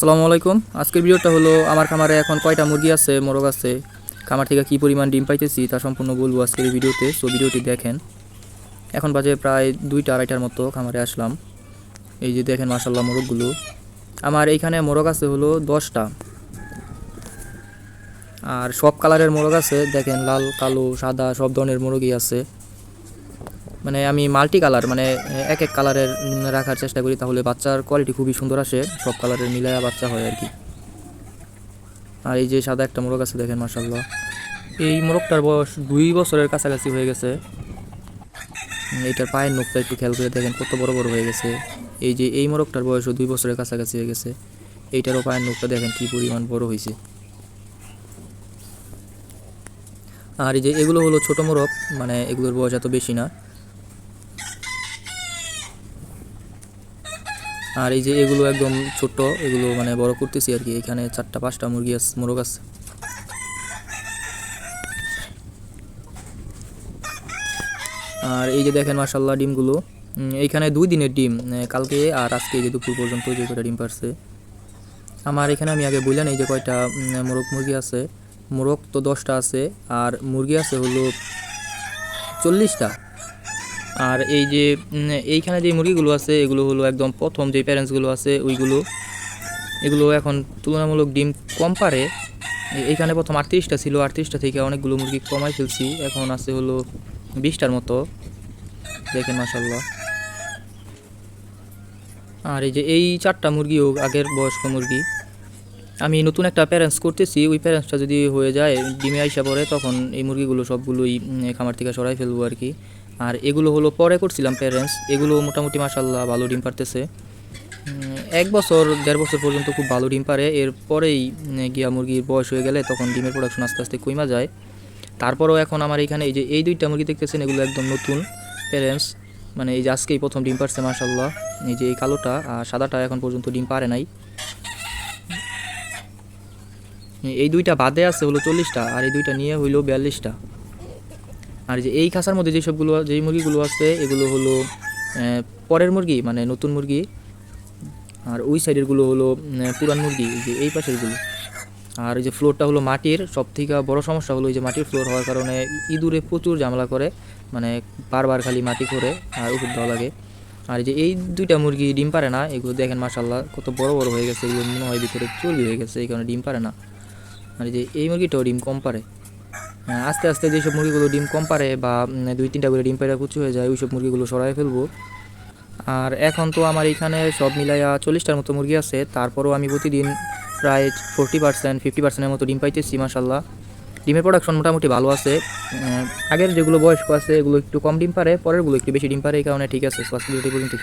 আসসালামু আলাইকুম। আজকের ভিডিওটা হলো আমার খামারে এখন কয়টা মুরগি আছে, মোরগ আছে, খামার থেকে কি পরিমাণ ডিম পাইতেছি তা সম্পূর্ণ বলবো আজকের এই ভিডিওতে। সো ভিডিওটি দেখেন। এখন বাজে প্রায় 2টা-2:30টার মতো খামারে আসলাম। এই যে দেখেন মাশাআল্লাহ মোরগগুলো। আমার এইখানে মোরগ আছে হলো 10টা, আর সব কালারের মোরগ আছে। দেখেন লাল, কালো, সাদা সব ধরনের মোরগই আছে। মানে আমি মাল্টি কালার, মানে এক এক কালারের রাখার চেষ্টা করি, তাহলে বাচ্চার কোয়ালিটি খুবই সুন্দর আসে। সব কালারের মিলায়া বাচ্চা হয় আর কি। আর এই যে সাদা একটা মোরগ আছে, দেখেন মাশাআল্লাহ। এই মোরগটার বয়স 2 বছরের কাছাকাছি হয়ে গেছে। এইটার পায়ের নখটা একটু খেয়াল করে দেখেন কত বড় বড় হয়ে গেছে। এই যে এই মোরগটার বয়সও 2 বছরের কাছাকাছি হয়ে গেছে। এইটারও পায়ের নখটা দেখেন কি পরিমাণ বড় হয়েছে। আর এই যে এগুলো হলো ছোট মোরগ, মানে এগুলোর বয়স এত বেশি না। আর এই যে এগুলো একদম ছোট, এগুলো মানে বড় করতেছি আর কি। এখানে 4টা-5টা মুরগি আছে, মোরগ আছে। আর এই যে দেখেন মাশাআল্লাহ ডিমগুলো। এইখানে 2 দিনের ডিম, কালকে আর আজকে যে দুপুর পর্যন্ত যে কয়টা ডিম পারছে। আমার এখানে আমি আগে বললেন এই যে কয়টা মোরগ মুরগি আছে। মোরগ তো 10টা আছে, আর মুরগি আছে হলো 40টা। আর এই যে এইখানে যে মুরগিগুলো আছে এগুলো হলো একদম প্রথম যে প্যারেন্টসগুলো আছে ওইগুলো। এগুলো এখন তুলনামূলক ডিম কম পারে। এইখানে প্রথম 38টা ছিল, 38টা থেকে অনেকগুলো মুরগি কমাই ফেলছি, এখন আছে হলো 20টার মতো। দেখেন মাশাআল্লাহ। আর এই যে এই 4টা মুরগিও আগের বয়স্ক মুরগি। আমি নতুন একটা প্যারেন্টস করতেছি, ওই প্যারেন্টসটা যদি হয়ে যায় ডিমে আইসা পড়ে, তখন এই মুরগিগুলো সবগুলোই খামার থেকে সরাই ফেলবো আর কি। আর এগুলো হলো পরে করছিলাম প্যারেন্টস, এগুলো মোটামুটি মাশাআল্লাহ ভালো ডিম পারতেছে। 1 বছর 1.5 বছর পর্যন্ত খুব ভালো ডিম পারে। এরপরেই গিয়া মুরগির বয়স হয়ে গেলে তখন ডিমের প্রোডাকশন আস্তে আস্তে কমে যায়। তারপরেও এখন আমার এখানে এই যে এই 2টা মুরগি দেখতেছেন, এগুলো একদম নতুন প্যারেন্টস, মানে এই যে আজকেই প্রথম ডিম পারছে মাশাআল্লাহ। এই যে এই কালোটা আর সাদাটা এখন পর্যন্ত ডিম পারে নাই। এই 2টা বাদে আছে হলো 40টা, আর এই 2টা নিয়ে হইলো 42টা। আর যে এই খাঁচার মধ্যে যেই মুরগিগুলো আছে এগুলো হলো পরের মুরগি, মানে নতুন মুরগি। আর ওই সাইডেরগুলো হলো পুরান মুরগি, যে এই পাশেরগুলো। আর এই যে ফ্লোরটা হলো মাটির। সব থেকে বড় সমস্যা হলো এই যে মাটির ফ্লোর হওয়ার কারণে ইঁদুরে প্রচুর ঝামেলা করে, মানে বারবার খালি মাটি করে আর ওষুধ দেওয়া লাগে। আর এই যে এই 2টা মুরগি ডিম পারে না, এগুলো দেখেন মাশাআল্লাহ কত বড় বড় হয়ে গেছে। এগুলো মনে হয় ভিতরে চর্বি হয়ে গেছে, এই কারণে ডিম পারে না। আর এই যে এই মুরগিটাও ডিম কম পারে। আস্তে আস্তে যেসব মুরগিগুলো ডিম কম পারে বা 2-3টা করে ডিম পাড়া কুচি হয়ে যায়, ওইসব মুরগিগুলো সরাই ফেলবো। আর এখন তো আমার এখানে সব মিলাইয়া 40টার মতো মুরগি আছে। তারপরও আমি প্রতিদিন প্রায় 40% 50%-এর মতো ডিম পাইতেছি মাশাআল্লাহ। ডিমের প্রোডাকশন মোটামুটি ভালো আছে। আগের যেগুলো বয়স্ক আছে এগুলো একটু কম ডিম পারে, পরেরগুলো একটু বেশি ডিম পারে, এই কারণে ঠিক আছে। ফার্স্ট ভিডিওটি পর্যন্ত।